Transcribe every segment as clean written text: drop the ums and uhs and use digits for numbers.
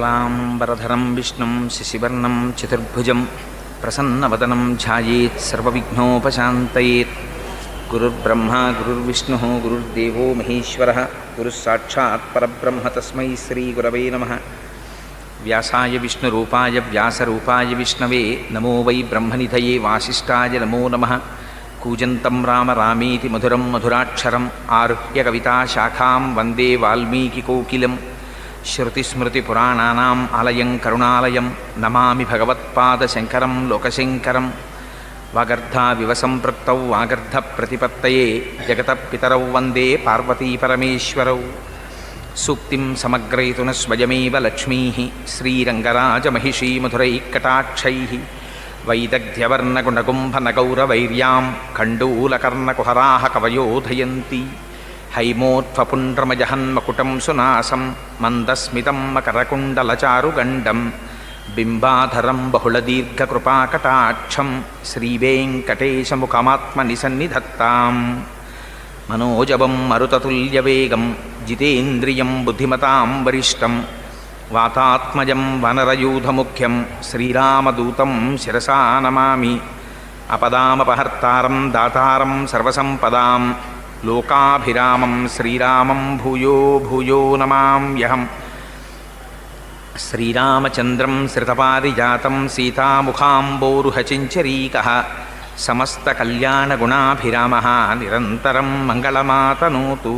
శుక్లాంబరధరం విష్ణుం శశివర్ణం చతుర్భుజం ప్రసన్నవదనం ధ్యాయేత్ సర్వవిఘ్నోపశాంతయేత్. గురుర్బ్రహ్మ గురుర్విష్ణుః గురుర్దేవో మహేశ్వరః గురుస్సాక్షాత్ పరబ్రహ్మ తస్మై శ్రీగురవే నమః. వ్యాసాయ విష్ణురూపాయ వ్యాసరూపాయ విష్ణవే నమో వై బ్రహ్మనిధయే వాసిష్ఠాయ నమో నమః. కూజంతం రామ రామేతి మధురం మధురాక్షరం ఆరుహ్య కవితాశాఖాం వందే వాల్మీకికోకిలం. శ్రుతిస్మృతిపురాణానాం ఆలయం కరుణాలయం నమామి భగవత్పాదశంకరం లోకశంకరం. వాగర్ధావివ సంపృక్తౌ వాగర్ధప్రతిపత్తయే జగతః పితరౌ వందే పార్వతీపరమేశ్వరౌ. సూక్తిం సమగ్రయతున స్వయమేవ లక్ష్మీః శ్రీరంగరాజమహిషీమధురైఃకటాక్షైః. వైదగ్ధ్యవర్ణగుణగుంభనగౌరవైర్యాం ఖण्डूलकर्णकुहराः कवयोधयन्ति. हैमोत्फपुण्ड्रमजहन्मकुटं सुनासं मन्दस्मितं मकरकुण्डलचारुगण्डं बिम्बाधरं बहुलदीर्घकृपाकटाक्षं श्रीवेङ्कटेशमुखमात्मनि सन्निधत्ताम्. मनोजवं मरुततुल्यवेगं जितेन्द्रियं बुद्धिमतां वरिष्ठं वातात्मजं वनरयूथमुख्यं श्रीरामदूतं शिरसा नमामि. अपदामपहर्तारं दातारं सर्वसम्पदां लोकाभिरामं श्रीरामं भूयो भूयो नमाम्यहम्. श्रीरामचन्द्रं श्रितपारिजातं सीतामुखाम्बोरुहचिञ्चरीकः समस्तकल्याणगुणाभिरामः निरन्तरं मङ्गलमातनोतु.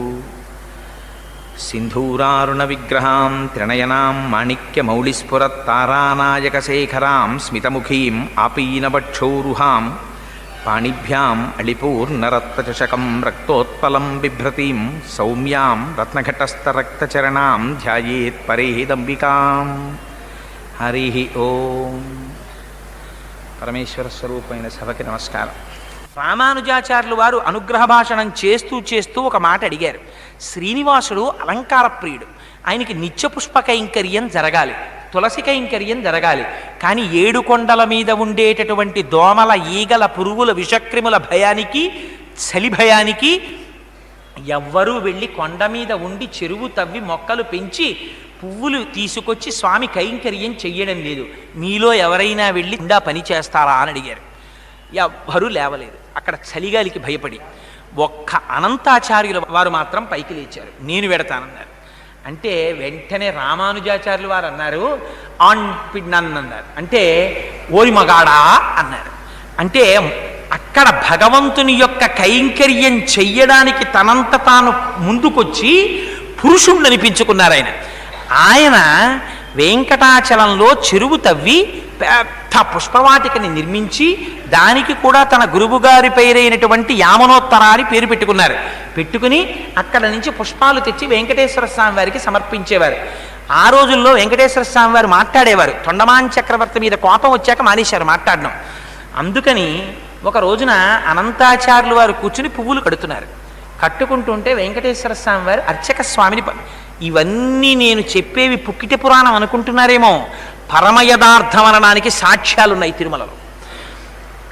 सिन्धूरारुणविग्रहां त्रिनयनां माणिक्यमौलिस्फुरत्तारानायकशेखरां स्मितमुखीं आपीनवक्षोरुहां पाणिभ्याम् अलिपूर्णरत्नचषकं रक्तोत्पलं बिभ्रतीं सौम्यां रत्नघटस्थरक्तचरणां ध्यायेत् परेदम्बिकां. हरिः ओं. పరమేశ్వరస్వరూపమైన సభకి నమస్కారం. రామానుజాచార్యులు వారు అనుగ్రహ భాషణం చేస్తూ చేస్తూ ఒక మాట అడిగారు. శ్రీనివాసుడు అలంకార ప్రియుడు, ఆయనకి నిత్య పుష్ప కైంకర్యం జరగాలి, తులసి కైంకర్యం జరగాలి. కానీ 7 కొండల మీద ఉండేటటువంటి దోమల ఈగల పురుగుల విషక్రిముల భయానికి చలి భయానికి ఎవ్వరూ వెళ్ళి కొండ మీద ఉండి చెరువు తవ్వి మొక్కలు పెంచి పువ్వులు తీసుకొచ్చి స్వామి కైంకర్యం చెయ్యడం లేదు. మీలో ఎవరైనా వెళ్ళి ఇండా పని చేస్తారా అని అడిగారు. ఎవ్వరూ లేవలేదు. అక్కడ చలిగాలికి భయపడి ఒక్క అనంతాచార్యుల వారు మాత్రం పైకి లేచారు. నేను వెడతానన్నారు. అంటే వెంటనే రామానుజాచార్యులు వారు అన్నారు, ఆన్ పిన్నన్ అన్నారు. అంటే ఓరి మగాడా అన్నారు. అంటే అక్కడ భగవంతుని యొక్క కైంకర్యం చెయ్యడానికి తనంత తాను ముందుకొచ్చి పురుషుణ్ణి అనిపించుకున్నారు. ఆయన వెంకటాచలంలో చెరువు తవ్వి పెద్ద పుష్పవాటికని నిర్మించి దానికి కూడా తన గురువుగారి పేరైనటువంటి యామనోత్తరాన్ని పేరు పెట్టుకున్నారు. పెట్టుకుని అక్కడ నుంచి పుష్పాలు తెచ్చి వెంకటేశ్వర స్వామి వారికి సమర్పించేవారు. ఆ రోజుల్లో వెంకటేశ్వర స్వామి వారు మాట్లాడేవారు. తొండమాన్ చక్రవర్తి మీద కోపం వచ్చాక మానేశారు మాట్లాడడం. అందుకని ఒక రోజున అనంతాచార్యులు వారు కూర్చుని పువ్వులు కడుతున్నారు. కట్టుకుంటుంటే వెంకటేశ్వర స్వామి వారు అర్చక స్వామిని, ఇవన్నీ నేను చెప్పేవి పుక్కిటి పురాణం అనుకుంటున్నారేమో, పరమ యథార్థం అనడానికి సాక్ష్యాలున్నాయి తిరుమలలో.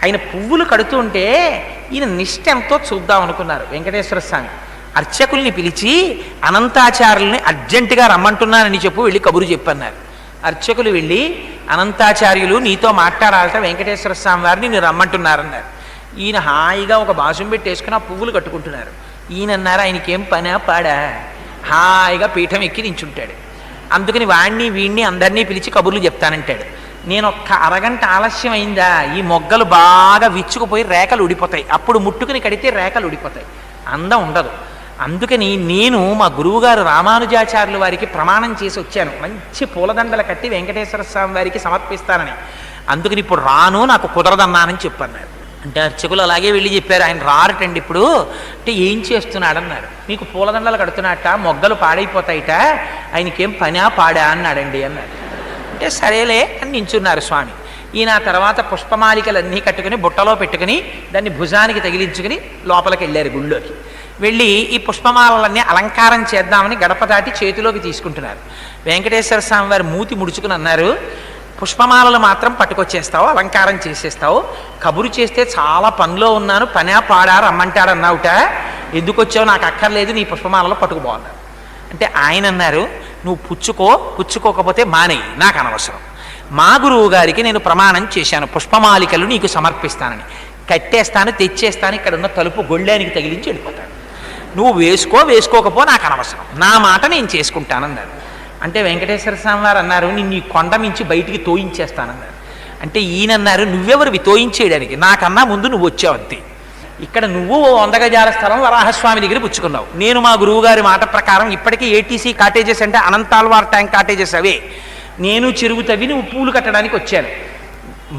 ఆయన పువ్వులు కడుతుంటే ఈయన నిష్ఠ ఎంతో చూద్దాం అనుకున్నారు వెంకటేశ్వర స్వామి. అర్చకుల్ని పిలిచి అనంతాచార్యుల్ని అర్జెంటుగా రమ్మంటున్నానని చెప్పు, వెళ్ళి కబురు చెప్పన్నారు. అర్చకులు వెళ్ళి అనంతాచార్యులు నీతో మాట్లాడాలట వెంకటేశ్వర స్వామి వారిని నేను రమ్మంటున్నారన్నారు. ఈయన హాయిగా ఒక బాసుం పెట్టేసుకుని ఆ పువ్వులు కట్టుకుంటున్నారు. ఈయన అన్నారు, ఆయనకేం పనా పాడా, హాయిగా పీఠం ఎక్కి నించుంటాడు. అందుకని వాణ్ణి వీణ్ణి అందరినీ పిలిచి కబుర్లు చెప్తానంటాడు. నేను ఒక్క అరగంట ఆలస్యం అయిందా ఈ మొగ్గలు బాగా విచ్చుకుపోయి రేఖలు ఉడిపోతాయి. అప్పుడు ముట్టుకుని కడితే రేఖలు ఉడిపోతాయి, అందం ఉండదు. అందుకని నేను మా గురువుగారు రామానుజాచార్యుల వారికి ప్రమాణం చేసి వచ్చాను, మంచి పూలదండలు కట్టి వెంకటేశ్వర స్వామి వారికి సమర్పిస్తానని. అందుకని ఇప్పుడు రాను, నాకు కుదరదన్నానని చెప్పన్నారు. అంటే అర్చకులు అలాగే వెళ్ళి చెప్పారు, ఆయన రారటండి ఇప్పుడు. అంటే ఏం చేస్తున్నాడన్నారు. మీకు పూలదండలు కడుతున్నట్ట, మొగ్గలు పాడైపోతాయిట, ఆయనకేం పనా పాడా అన్నాడండి అన్నారు. అంటే సరేలే అని నించున్నారు స్వామి. ఈయన తర్వాత పుష్పమాలికలన్నీ కట్టుకుని బుట్టలో పెట్టుకుని దాన్ని భుజానికి తగిలించుకుని లోపలికి వెళ్ళారు గుళ్ళోకి. వెళ్ళి ఈ పుష్పమాలలన్నీ అలంకారం చేద్దామని గడప దాటి చేతిలోకి తీసుకుంటున్నారు. వెంకటేశ్వర స్వామి వారు మూతి ముడుచుకుని అన్నారు, పుష్పమాలలు మాత్రం పట్టుకొచ్చేస్తావు, అలంకారం చేసేస్తావు, కబురు చేస్తే చాలా పనిలో ఉన్నాను, పనా పాడా రమ్మంటాడన్నావుట, ఎందుకు వచ్చావు నాకు అక్కర్లేదు, నీ పుష్పమాలలో పట్టుకుపోన్నారు. అంటే ఆయన అన్నారు, నువ్వు పుచ్చుకోకపోతే మానేయి, నాకు అనవసరం. మా గురువు గారికి నేను ప్రమాణం చేశాను, పుష్పమాలికలు నీకు సమర్పిస్తానని. కట్టేస్తాను, తెచ్చేస్తాను, ఇక్కడ ఉన్న తలుపు గొళ్ళానికి తగిలించి వెళ్ళిపోతాను. నువ్వు వేసుకోకపో, నాకు అనవసరం, నా మాట నేను చేసుకుంటానన్నారు. అంటే వెంకటేశ్వర స్వామి వారు అన్నారు, నిన్ను ఈ కొండ మించి బయటికి తోయించేస్తానన్నారు. అంటే ఈయనన్నారు, నువ్వెవరివి తోయించేయడానికి, నాకన్నా ముందు నువ్వు వచ్చావు అంతే. ఇక్కడ నువ్వు 100 గజాల స్థలం వరాహస్వామి దగ్గర పుచ్చుకున్నావు, నేను మా గురువుగారి మాట ప్రకారం ఇప్పటికీ ఏటీసీ కాటేజెస్ అంటే అనంతాల్వార్ ట్యాంక్ కాటేజెస్ అవే, నేను చెరువు తవ్వి నువ్వు పూలు కట్టడానికి వచ్చాను.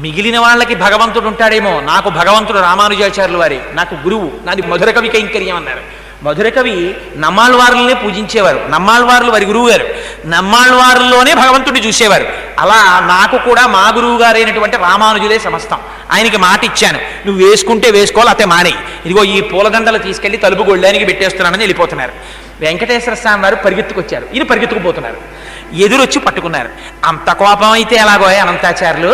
మిగిలిన వాళ్ళకి భగవంతుడు ఉంటాడేమో, నాకు భగవంతుడు రామానుజాచార్యుల వారి, నాకు గురువు, నాది మధుర కవి కైంకర్యం అన్నారు. మధుర కవి నమ్మాళ్వారులనే పూజించేవారు, నమ్మాళ్వారులు వారి గురువు గారు, నమ్మాళ్వారుల్లోనే భగవంతుడిని చూసేవారు. అలా నాకు కూడా మా గురువు గారైనటువంటి రామానుజులే సమస్తం. ఆయనకి మాట ఇచ్చాను, నువ్వు వేసుకుంటే వేసుకోవాలి, అతే మానేయి, ఇదిగో ఈ పూలదండలు తీసుకెళ్లి తలుపు గొళ్ళానికి పెట్టేస్తున్నానని వెళ్ళిపోతున్నారు. వెంకటేశ్వర స్వామి వారు పరిగెత్తుకొచ్చారు, ఈయన పరిగెత్తుకుపోతున్నారు, ఎదురొచ్చి పట్టుకున్నారు. అంత కోపం అయితే ఎలాగో అనంతాచార్యులు,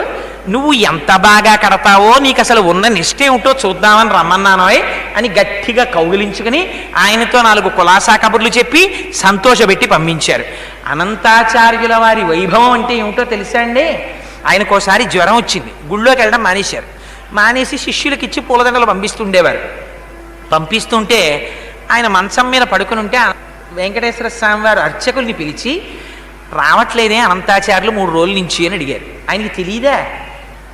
నువ్వు ఎంత బాగా కడతావో, నీకు అసలు ఉన్న నిష్ఠ ఏమిటో చూద్దామని రమ్మన్నానోయ్ అని గట్టిగా కౌగిలించుకుని ఆయనతో 4 కులాసా కబుర్లు చెప్పి సంతోషపెట్టి పంపించారు. అనంతాచార్యుల వారి వైభవం అంటే ఏమిటో తెలుసా అండి? ఆయనకోసారి జ్వరం వచ్చింది, గుళ్ళోకి వెళ్ళడం మానేసి శిష్యులకి ఇచ్చి పూలదండలు పంపిస్తుండేవారు. పంపిస్తుంటే ఆయన మంచం మీద పడుకుని ఉంటే వెంకటేశ్వర స్వామి వారు అర్చకుల్ని పిలిచి, రావట్లేదే అనంతాచార్యులు 3 రోజుల నుంచి అని అడిగారు. ఆయనకి తెలియదా?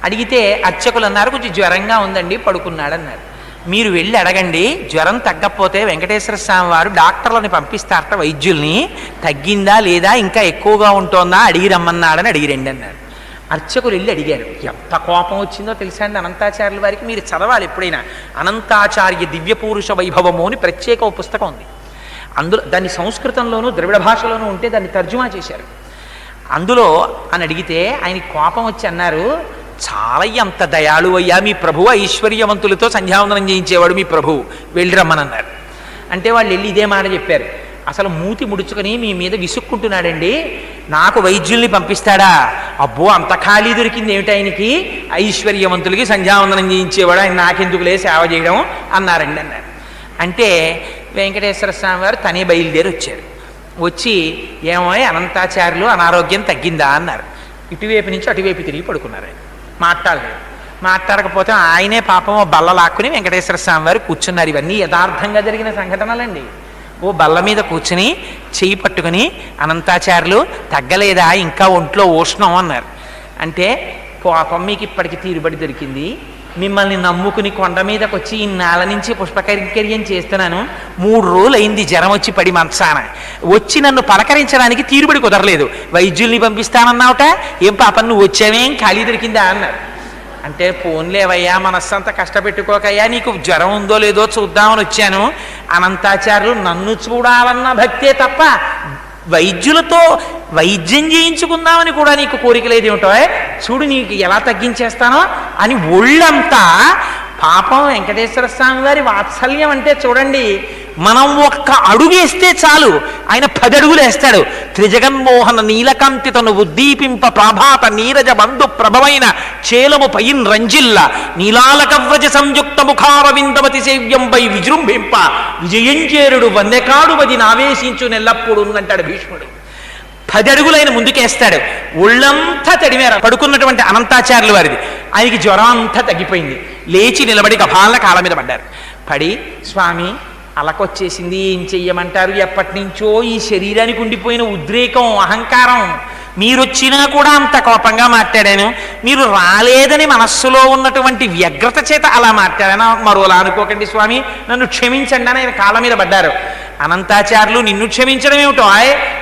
అడిగితే అర్చకులు అన్నారు, కొంచెం జ్వరంగా ఉందండి, పడుకున్నాడన్నారు. మీరు వెళ్ళి అడగండి, జ్వరం తగ్గకపోతే వెంకటేశ్వర స్వామి వారు డాక్టర్లని పంపిస్తారట, వైద్యుల్ని, తగ్గిందా లేదా ఇంకా ఎక్కువగా ఉంటోందా అడిగి రమ్మన్నాడని అడిగిరండి అన్నారు. అర్చకులు వెళ్ళి అడిగారు. ఎంత కోపం వచ్చిందో తెలుసా అండి అనంతాచార్యుల వారికి? మీరు చదవాలి ఎప్పుడైనా, అనంతాచార్య దివ్యపురుష వైభవము అని ప్రత్యేక ఒక పుస్తకం ఉంది. అందులో దాన్ని సంస్కృతంలోనూ ద్రవిడ భాషలోనూ ఉంటే దాన్ని తర్జుమా చేశారు. అందులో అని అడిగితే ఆయనకి కోపం వచ్చి అన్నారు, చాలా ఎంత దయాళు అయ్యా మీ ప్రభువు, ఐశ్వర్యవంతులతో సంధ్యావందనం చేయించేవాడు మీ ప్రభువు, వెళ్ళి రమ్మనన్నారు. అంటే వాళ్ళు వెళ్ళి ఇదే మాట చెప్పారు. అసలు మూతి ముడుచుకొని మీ మీద విసుక్కుంటున్నాడండి, నాకు వైద్యుల్ని పంపిస్తాడా? అబ్బో అంత ఖాళీ దొరికింది ఏమిటి ఆయనకి, ఐశ్వర్యవంతులకి సంధ్యావందనం చేయించేవాడు, ఆయన నాకెందుకులే సేవ చేయడం అన్నారండి అన్నారు. అంటే వెంకటేశ్వర స్వామి వారు తనే బయలుదేరి వచ్చారు. వచ్చి ఏమో అనంతాచార్యులు అనారోగ్యం తగ్గిందా అన్నారు. ఇటువైపు నుంచి అటువైపు తిరిగి పడుకున్నారు. ఆయన మాట్లాడకపోతే ఆయనే పాపం బల్ల లాక్కుని వెంకటేశ్వర స్వామి వారు కూర్చున్నారు. ఇవన్నీ యథార్థంగా జరిగిన సంఘటనలండి. ఓ బల్ల మీద కూర్చుని చెయ్యి పట్టుకుని, అనంతాచార్యులు తగ్గలేదా, ఇంకా ఒంట్లో ఉష్ణం అన్నారు. అంటే పాపం మీకు ఇప్పటికి తీరుబడి దొరికింది, మిమ్మల్ని నమ్ముకుని కొండ మీదకి వచ్చి ఇన్నాళ్ళ నుంచి పుష్పకైంకర్యం చేస్తున్నాను, 3 రోజులు అయింది జ్వరం వచ్చి పడి మంచాన, వచ్చి నన్ను పలకరించడానికి తీరుబడి కుదరలేదు, వైద్యుల్ని పంపిస్తానన్నావుట, ఏం పాపం నువ్వు వచ్చావేం ఖాళీ దొరికిందా అన్నారు. అంటే పోన్లేవయ్యా, మనస్సంతా కష్టపెట్టుకోకయ్యా, నీకు జ్వరం ఉందో లేదో చూద్దామని వచ్చాను. అనంతాచార్యులు నన్ను చూడాలన్న భక్తే తప్ప వైద్యులతో వైద్యం చేయించుకుందామని కూడా నీకు కోరిక లేదేమిటో, చూడు నీకు ఎలా తగ్గించేస్తానో అని ఒళ్ళంతా. పాపం వెంకటేశ్వర స్వామి వారి వాత్సల్యం అంటే చూడండి, మనం ఒక్క అడుగేస్తే చాలు ఆయన 10 అడుగులు వేస్తాడు. త్రిజగన్మోహన నీలకాంతి తను ఉద్దీపింప ప్రాభాత నీరజ బంధు ప్రభమైన చేలము పైన్ రంజిల్ల నీలాలకవ్రజ సంయుక్త ముఖారవిందవతి సేవ్యంపై విజృంభింప విజయంచేరుడు వన్నెకాడువది నావేశించు నెల్లప్పుడు అంటాడు భీష్ముడు. 10 అడుగులు ఆయన ముందుకేస్తాడు. ఒళ్ళంతా తడిమేర పడుకున్నటువంటి అనంతాచార్యుల వారిది. ఆయనకి జ్వరం అంతా తగ్గిపోయింది. లేచి నిలబడి గభాల కాళ్ళ మీద పడ్డారు. పడి, స్వామి అలకొచ్చేసింది, ఏం చెయ్యమంటారు, ఎప్పటి నుంచో ఈ శరీరానికి ఉండిపోయిన ఉద్రేకం, అహంకారం, మీరొచ్చినా కూడా అంత కోపంగా మాట్లాడాను, మీరు రాలేదని మనస్సులో ఉన్నటువంటి వ్యగ్రత చేత అలా మాట్లాడాను, మరోలా అనుకోకండి స్వామి, నన్ను క్షమించండి అని ఆయన కాళ్ళ మీద పడ్డారు. అనంతాచార్యులు నిన్ను క్షమించడం ఏమిటో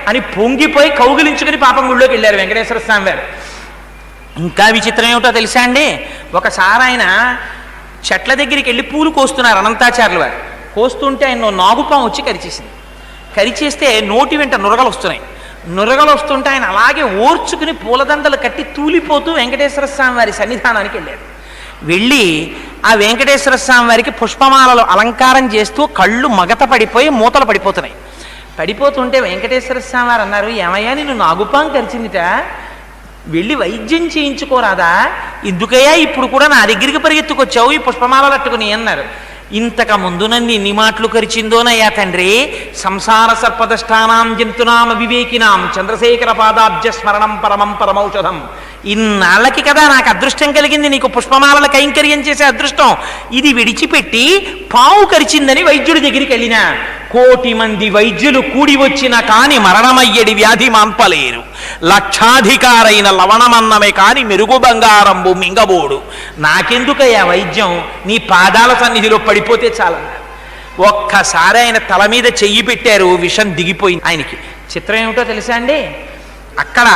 అని పొంగిపోయి కౌగిలించుకుని పాపం గుళ్ళోకి వెళ్ళారు వెంకటేశ్వర స్వామి వారు. ఇంకా విచిత్రం ఏమిటో తెలుసా అండి, ఒకసారి ఆయన చెట్ల దగ్గరికి వెళ్ళి పూలు కోస్తున్నారు అనంతాచార్యుల వారు. కోస్తుంటే ఆయన నాగుపాము వచ్చి కరిచేసింది. కరిచేస్తే నోటి వెంట నురగలు వస్తున్నాయి. నురగలు వస్తుంటే ఆయన అలాగే ఓర్చుకుని పూలదండలు కట్టి తూలిపోతూ వెంకటేశ్వర స్వామి వారి సన్నిధానానికి వెళ్ళారు. వెళ్ళి ఆ వెంకటేశ్వర స్వామి వారికి పుష్పమాలలో అలంకారం చేస్తూ కళ్ళు మగత పడిపోయి మూతలు పడిపోతున్నాయి. పడిపోతుంటే వెంకటేశ్వర స్వామి వారు అన్నారు, ఏమయ్యా నిన్ను నాగుపాము కరిచిందిట, వెళ్ళి వైద్యం చేయించుకోరాదా, ఎందుకయ్యా ఇప్పుడు కూడా నా దగ్గరికి పరిగెత్తుకొచ్చావు ఈ పుష్పమాలలు అట్టుకుని అన్నారు. ఇంతక ముందు నన్ను ఎన్ని మాటలు కరిచిందోనయ్యా తండ్రి. సంసార సర్పదష్టానాం జంతునామ వివేకినాం చంద్రశేఖర పాదాబ్జ స్మరణం పరమం పరమౌషధం. ఇన్నాళ్ళకి కదా నాకు అదృష్టం కలిగింది నీకు పుష్పమాలల కైంకర్యం చేసే అదృష్టం. ఇది విడిచిపెట్టి పావు కరిచిందని వైద్యుడి దగ్గరికి వెళ్ళినా 1,000,000 మంది వైద్యులు కూడి వచ్చిన కాని మరణమయ్యడి వ్యాధి మాన్పలేరు. లక్షాధికారైన లవణమన్నమే కాని మెరుగు బంగారంబు మింగబోడు. నాకెందుకయ్యా వైద్యం, నీ పాదాల సన్నిధిలో పడిపోతే చాలన్నారు. ఒక్కసారి ఆయన తల మీద చెయ్యి పెట్టారు, విషం దిగిపోయింది ఆయనకి. చిత్రం ఏమిటో తెలుసా అండి, అక్కడ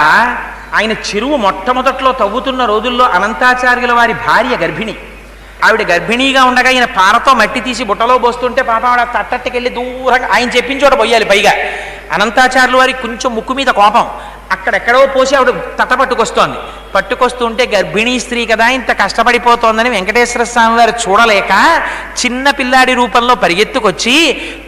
ఆయన చెరువు మొట్టమొదట్లో తవ్వుతున్న రోజుల్లో అనంతాచార్యుల వారి భార్య గర్భిణి. ఆవిడ గర్భిణీగా ఉండగా ఈయన పారతో మట్టి తీసి బుట్టలో పోస్తుంటే పాప ఆవిడ తట్టట్టుకెళ్ళి దూరంగా ఆయన చెప్పిన చోట పోయాలి. పైగా అనంతాచార్యుల వారికి కొంచెం ముక్కు మీద కోపం, అక్కడెక్కడో పోసి ఆవిడ పట్టుకొస్తోంది. పట్టుకొస్తుంటే గర్భిణీ స్త్రీ కదా ఇంత కష్టపడిపోతోందని వెంకటేశ్వర స్వామి వారు చూడలేక చిన్న పిల్లాడి రూపంలో పరిగెత్తుకొచ్చి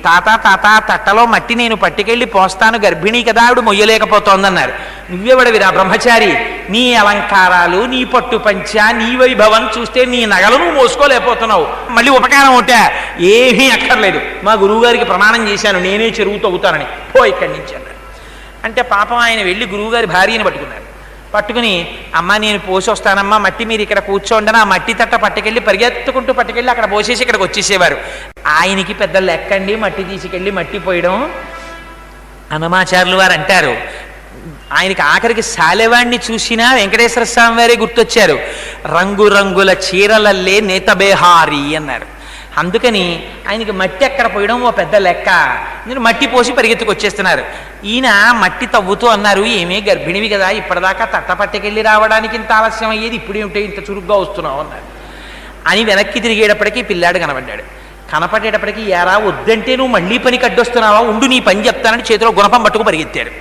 తాత తాత తట్టలో మట్టి నేను పట్టుకెళ్ళి పోస్తాను, గర్భిణీ కదా ఆవిడ మొయ్యలేకపోతోందన్నారు. నువ్వెవడవిరా బ్రహ్మచారి, నీ అలంకారాలు, నీ పట్టు పంచ, నీ వైభవం చూస్తే నీ నగలు నువ్వు మోసుకోలేకపోతున్నావు, మళ్ళీ ఉపకారం ఉంటే ఏమీ అక్కర్లేదు, మా గురువుగారికి ప్రమాణం చేశాను నేనే చెరువు తవ్వుతానని, పో ఇక్కడి నుంచి అన్నారు. అంటే పాపం ఆయన వెళ్ళి గురువుగారి భార్యని పట్టుకున్నారు. పట్టుకుని అమ్మ నేను పోసి వస్తానమ్మా, మట్టి మీరు ఇక్కడ కూర్చోండి ఆ మట్టి తట్ట పట్టుకెళ్ళి పరిగెత్తుకుంటూ పట్టుకెళ్ళి అక్కడ పోసేసి ఇక్కడికి వచ్చేసేవారు. ఆయనకి పెద్ద లెక్కండి మట్టి తీసుకెళ్ళి మట్టి పోయడం. అన్నమాచార్యులు వారు అంటారు, ఆయనకి ఆఖరికి సాలెవాణ్ణి చూసినా వెంకటేశ్వర స్వామి వారే గుర్తొచ్చారు. రంగురంగుల చీరలల్లే నేతబేహారి అన్నారు. అందుకని ఆయనకి మట్టి ఎక్కడ పోయడం ఓ పెద్ద లెక్క. నేను మట్టి పోసి పరిగెత్తుకు వచ్చేస్తున్నారు. ఈయన మట్టి తవ్వుతూ అన్నారు, ఏమీ గర్భిణివి కదా ఇప్పటిదాకా తట్ట పట్టుకెళ్ళి రావడానికి ఇంత ఆలస్యం అయ్యేది, ఇప్పుడు ఏమిటో ఇంత చురుగ్గా వస్తున్నావు అన్నారు. అని వెనక్కి తిరిగేటప్పటికీ పిల్లాడు కనబడ్డాడు. కనపడేటప్పటికీ ఎరా వద్దంటే నువ్వు మళ్ళీ పని కడ్డొస్తున్నావా, ఉండు నీ పని చెప్తానని చేతిలో గుణపం పట్టుకు పరిగెత్తాడు.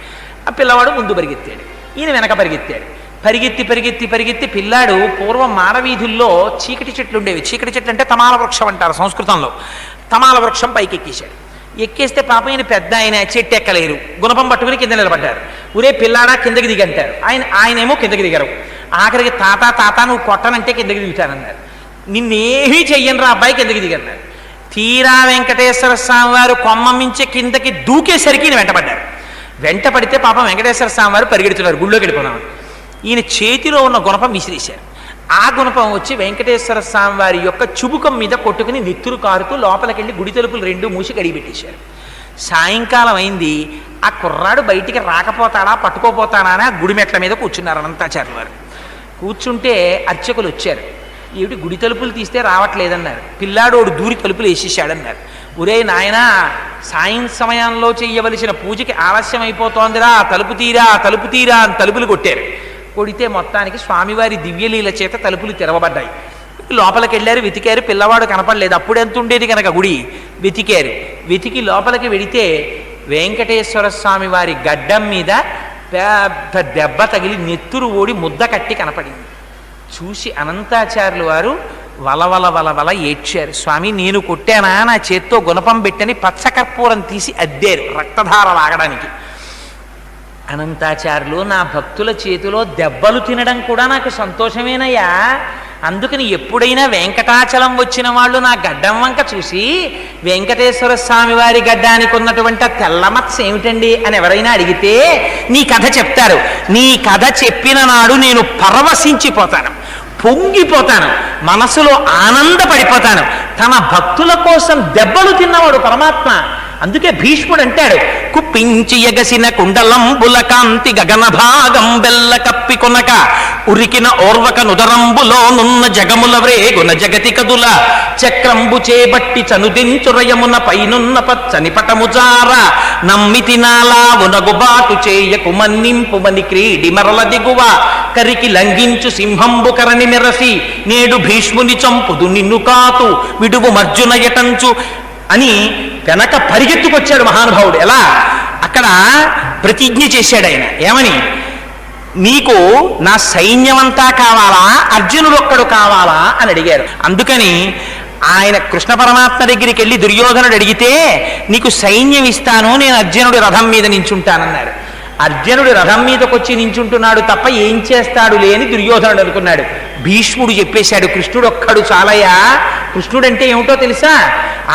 ఆ పిల్లవాడు ముందు పరిగెత్తాడు, ఈయన వెనక పరిగెత్తాడు. పరిగెత్తి పరిగెత్తి పరిగెత్తి పిల్లాడు పూర్వం మాడవీధుల్లో చీకటి చెట్లు ఉండేవి. చీకటి చెట్లు అంటే తమాల వృక్షం అంటారు సంస్కృతంలో. తమాల వృక్షం పైకి ఎక్కేశాడు. ఎక్కేస్తే పాప ఆయన పెద్ద ఆయన చెట్టు ఎక్కలేరు, గుణపం పట్టుకుని కింద నిలబడ్డారు. ఊరే పిల్లాడా కిందకి దిగంటారు, ఆయనేమో కిందకి దిగరు. ఆఖరికి తాత తాత నువ్వు కొట్టనంటే కిందకి దిగుతానన్నారు. నిన్నేమీ చెయ్యను రా అబ్బాయి కిందకి దిగన్నారు. తీరా వెంకటేశ్వర స్వామి వారు కొమ్మ మించి కిందకి దూకేసరికి ఈయన వెంటపడ్డారు. వెంట పడితే పాపం వెంకటేశ్వర స్వామి వారు పరిగెడుతున్నారు గుళ్ళోకి వెళ్ళిపోదామని. ఈయన చేతిలో ఉన్న గుణపం విసిరేశారు. ఆ గుణపం వచ్చి వెంకటేశ్వర స్వామి వారి యొక్క చుబుకం మీద కొట్టుకుని నెత్తురు కారుతూ లోపలికెళ్ళి గుడి తలుపులు 2 మూసి కడిగిపెట్టేశారు. సాయంకాలం అయింది. ఆ కుర్రాడు బయటికి రాకపోతాడా పట్టుకోపోతాడా అని ఆ గుడి మెట్ల మీద కూర్చున్నారు అనంతాచార్యుల వారు. కూర్చుంటే అర్చకులు వచ్చారు. ఏమిటి గుడి తలుపులు తీస్తే రావట్లేదన్నారు. పిల్లాడోడు దూరి తలుపులు వేసేసాడన్నారు. ఒరే నాయనా, సాయం సమయంలో చెయ్యవలసిన పూజకి ఆలస్యం అయిపోతోందిరా, తలుపు తీరా తలుపు తీరా అని తలుపులు కొట్టారు. కొడితే మొత్తానికి స్వామివారి దివ్యలీల చేత తలుపులు తెరవబడ్డాయి. లోపలికి వెళ్ళారు, వెతికారు, పిల్లవాడు కనపడలేదు. అప్పుడు ఎంత ఉండేది కనుక గుడి. వెతికారు, వెతికి లోపలికి వెడితే వెంకటేశ్వర స్వామి వారి గడ్డం మీద పెద్ద దెబ్బ తగిలి నెత్తురు ఓడి ముద్ద కట్టి కనపడింది. చూసి అనంతాచార్యులు వారు వలవల వలవల ఏడ్చారు. స్వామి నేను కొట్టానా, నా చేత్తో గుణపం పెట్టని పచ్చకర్పూరం తీసి అద్దారు రక్తధార లాగడానికి. అనంతాచార్యులు, నా భక్తుల చేతిలో దెబ్బలు తినడం కూడా నాకు సంతోషమేనయ్యా, అందుకని ఎప్పుడైనా వెంకటాచలం వచ్చిన వాళ్ళు నా గడ్డం వంక చూసి వెంకటేశ్వర స్వామి వారి గడ్డానికి ఉన్నటువంటి తెల్లమత్స ఏమిటండి అని ఎవరైనా అడిగితే నీ కథ చెప్తారు. నీ కథ చెప్పిన నాడు నేను పరవశించిపోతాను, పొంగిపోతాను, మనసులో ఆనందపడిపోతాను. తన భక్తుల కోసం దెబ్బలు తిన్నవాడు పరమాత్మ. అందుకే భీష్ముడు అంటాడు, కుప్పించి ఎగసిన కుండలంబుల కాంతి గగన భాగం బెల్ల కప్పి కొనక ఉరికిన ఓర్వక నుదరంబులో నున్న జగముల వ్రేగున జగతి కదుల చక్రంబు చేబట్టి చనుదించురయమున పైనున్న పచ్చని పటముజార నమ్మితి నాలావునగుబాటు చేయకు మన్నింపుమని క్రీడి మరల దిగువ కరికి లంఘించు సింహంబు కరణి నిరసి నేడు భీష్ముని చంపుదు నిన్ను కాతు విడువు మర్జున ఎటంచు అని వెనక పరిగెత్తుకొచ్చాడు మహానుభావుడు. ఎలా? అక్కడ ప్రతిజ్ఞ చేశాడు ఆయన. ఏమని? నీకు నా సైన్యమంతా కావాలా, అర్జునుడు ఒక్కడు కావాలా అని అడిగారు. అందుకని ఆయన కృష్ణ పరమాత్మ దగ్గరికి వెళ్ళి దుర్యోధనుడు అడిగితే నీకు సైన్యం ఇస్తాను, నేను అర్జునుడి రథం మీద నించుంటానన్నారు. అర్జునుడి రథం మీదకొచ్చి నించుంటున్నాడు తప్ప ఏం చేస్తాడు లేని దుర్యోధనుడు అనుకున్నాడు. భీష్ముడు చెప్పేశాడు, కృష్ణుడు ఒక్కడు చాలయ్యా, కృష్ణుడంటే ఏమిటో తెలుసా?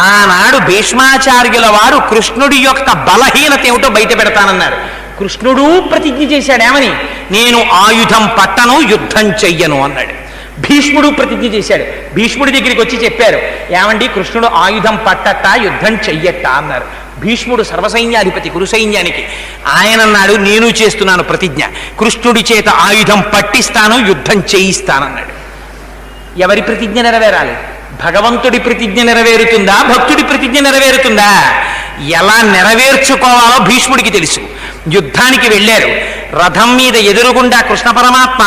ఆనాడు భీష్మాచార్యుల వారు కృష్ణుడి యొక్క బలహీనత ఏమిటో బయట పెడతానన్నారు. కృష్ణుడు ప్రతిజ్ఞ చేశాడు ఏమని? నేను ఆయుధం పట్టను, యుద్ధం చెయ్యను అన్నాడు. భీష్ముడు ప్రతిజ్ఞ చేశాడు. భీష్ముడి దగ్గరికి వచ్చి చెప్పారు, ఏమండి కృష్ణుడు ఆయుధం పట్టట, యుద్ధం చెయ్యట అన్నారు. భీష్ముడు సర్వసైన్యాధిపతి కురు సైన్యానికి. ఆయన అన్నాడు, నేను చేస్తున్నాను ప్రతిజ్ఞ, కృష్ణుడి చేత ఆయుధం పట్టిస్తాను, యుద్ధం చేయిస్తానన్నాడు. ఎవరి ప్రతిజ్ఞ నెరవేరాలి? భగవంతుడి ప్రతిజ్ఞ నెరవేరుతుందా, భక్తుడి ప్రతిజ్ఞ నెరవేరుతుందా? ఎలా నెరవేర్చుకోవాలో భీష్ముడికి తెలుసు. యుద్ధానికి వెళ్ళారు. రథం మీద ఎదురుగుండా కృష్ణ పరమాత్మ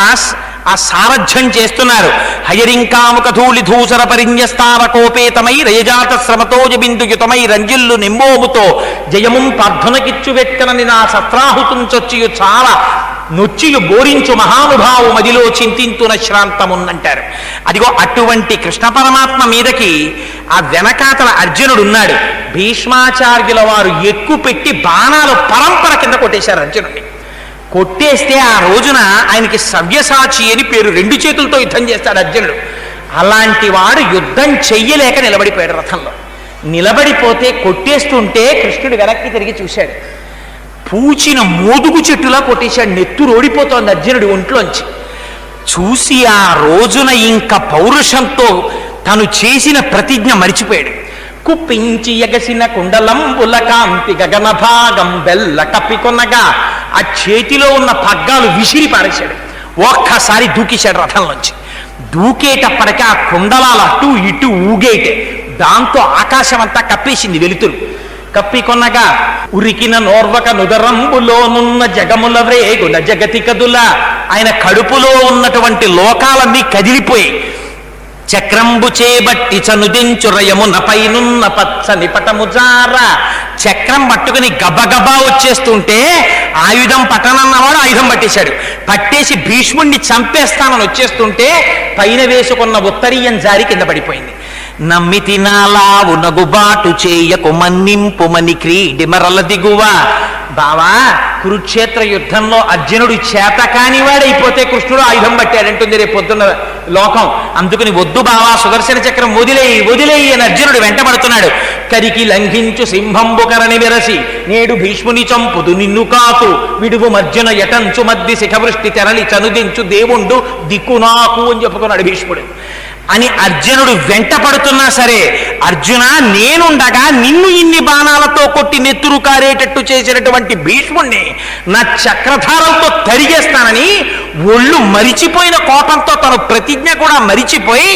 ఆ సారథ్యం చేస్తున్నారు. హయరింకాముక ధూళి ధూసర పరిన్యస్తార కోపేతమై రయజాత శ్రమతోజ బిందుయుతమై రంజిల్లు నింబోముతో జయముం పార్థునకిచ్చు వెక్కనని నా సత్రాహుతం చొచ్చియు చాలా నొచ్చియు బోరించు మహానుభావు మదిలో చింతింతున శ్రాంతమున్నంటారు. అదిగో అటువంటి కృష్ణ పరమాత్మ మీదకి ఆ వెనకాతల అర్జునుడున్నాడు. భీష్మాచార్యుల వారు ఎక్కుపెట్టి బాణాలు పరంపర కింద కొట్టేశారు అర్జునుడిని. కొట్టేస్తే ఆ రోజున ఆయనకి సవ్యసాచి అని పేరు. 2 చేతులతో యుద్ధం చేస్తాడు అర్జునుడు. అలాంటి వాడు యుద్ధం చెయ్యలేక నిలబడిపోయాడు రథంలో. నిలబడిపోతే కొట్టేస్తుంటే కృష్ణుడు వెనక్కి తిరిగి చూశాడు. పూచిన మోదుగు చెట్టులా కొట్టేశాడు. నెత్తురు ఓడిపోతోంది అర్జునుడి ఒంట్లోంచి. చూసి ఆ రోజున ఇంకా పౌరుషంతో తను చేసిన ప్రతిజ్ఞ మరిచిపోయాడు. కుప్పించి ఎగసిన కుండలంబుల కాంతి గగన భాగం బెల్ల కప్పికొనగా ఆ చేతిలో ఉన్న పగ్గాలు విసిరి పారేశాడు. ఒక్కసారి దూకేశాడు రథంలోంచి. దూకేటప్పటికీ ఆ కుండలాలు అటు ఇటు ఊగేటే. దాంతో ఆకాశం అంతా కప్పేసింది వెలుతురు. కప్పికొనగా ఉరికిన నోర్వక నుదరంబులోనున్న జగముల వ్రేగుల జగతి కదుల. ఆయన కడుపులో ఉన్నటువంటి లోకాలన్నీ కదిలిపోయి చక్రంబు చేబట్టి చనుదించురయమున పైనున్న పచ్చని పటముజార. చక్రం పట్టుకుని గబగబా వచ్చేస్తుంటే ఆయుధం పట్టనన్నవాడు ఆయుధం పట్టేశాడు. పట్టేసి భీష్ముణ్ణి చంపేస్తానని వచ్చేస్తుంటే పైన వేసుకున్న ఉత్తరీయం జారి కింద పడిపోయింది. నమ్మితి నాలావు నగుబాటు చేయకు మన్నింపుమని క్రీడిమరల దిగువ. బావా, కురుక్షేత్ర యుద్ధంలో అర్జునుడు చేత కానివాడైపోతే కృష్ణుడు ఆయుధం పట్టాడంటుంది రేపు పొద్దున్న లోకం. అందుకని వద్దు బావా, సుదర్శన చక్రం వదిలేయి వదిలేయి అని అర్జునుడు వెంటబడుతున్నాడు. కరికి లంఘించు సింహంబు కరణి విరసి నేడు భీష్ముని చంపుదు నిన్ను కాకు విడువు మర్జున యటంచు మద్ది శిఖవృష్టి తెరలి చనుదించు దేవుండు దిక్కు నాకు అని చెప్పుకున్నాడు భీష్ముడు. అని అర్జునుడు వెంట పడుతున్నా సరే, అర్జున నేనుండగా నిన్ను ఇన్ని బాణాలతో కొట్టి నెత్తురు కారేటట్టు చేసినటువంటి భీష్ముణ్ణి నా చక్రధారంతో తరిగేస్తానని ఒళ్ళు మరిచిపోయిన కోపంతో తను ప్రతిజ్ఞ కూడా మరిచిపోయి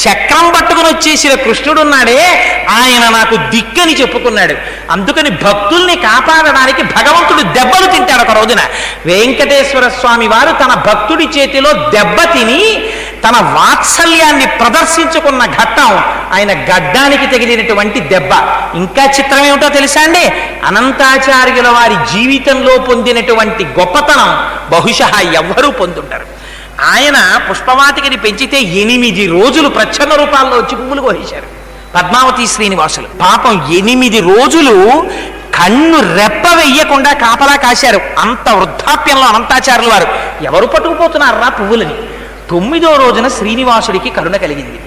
చక్రం పట్టుకుని వచ్చేసిన కృష్ణుడున్నాడే ఆయన నాకు దిక్కని చెప్పుకున్నాడు. అందుకని భక్తుల్ని కాపాడడానికి భగవంతుడు దెబ్బలు తింటాడు. ఒక రోజున వెంకటేశ్వర స్వామి వారు తన భక్తుడి చేతిలో దెబ్బ తిని తన వాత్సల్యాన్ని ప్రదర్శించుకున్న ఘట్టం ఆయన గడ్డానికి తగిలినటువంటి దెబ్బ. ఇంకా చిత్రం ఏమిటో తెలుసా అండి? అనంతాచార్యుల వారి జీవితంలో పొందినటువంటి గొప్పతనం బహుశా ఎవ్వరూ పొందుంటారు. ఆయన పుష్పవాటికని పెంచితే 8 రోజులు ప్రచ్ఛన్న రూపాల్లో వచ్చి పువ్వులు కోసేశారు పద్మావతి శ్రీనివాసులు. పాపం 8 రోజులు కన్ను రెప్ప వెయ్యకుండా కాపలా కాశారు. అంత వృద్ధాప్యంలో అనంతాచార్యుల వారు ఎవరు పట్టుకుపోతున్నారా పువ్వులని. 9వ రోజున శ్రీనివాసుడికి కరుణ కలిగింది.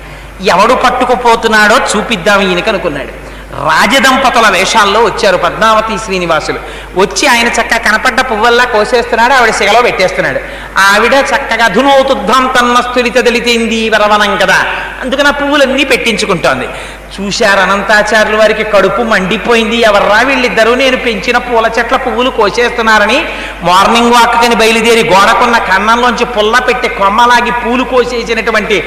ఎవడు పట్టుకుపోతున్నాడో చూపిద్దాం ఈయనకి అనుకున్నాడు. రాజదంపతుల వేషాల్లో వచ్చారు పద్మావతి శ్రీనివాసులు. వచ్చి ఆయన చక్కగా కనపడ్డ పువ్వల్లా కోసేస్తున్నాడు, ఆవిడ సిగలో పెట్టేస్తున్నాడు. ఆవిడ చక్కగా ధునోతుధ్వం తన్నస్తులిత దళితేంది వరవనం కదా, అందుకని ఆ పువ్వులన్నీ పెట్టించుకుంటోంది. చూశారు అనంతాచార్యుల వారికి కడుపు మండిపోయింది. ఎవర్రా వీళ్ళిద్దరూ నేను పెంచిన పూల చెట్ల పువ్వులు కోసేస్తున్నారని మార్నింగ్ వాక్ కని బయలుదేరి గోడకున్న కన్నంలోంచి పుల్ల పెట్టి కొమ్మలాగి పూలు కోసేసినటువంటి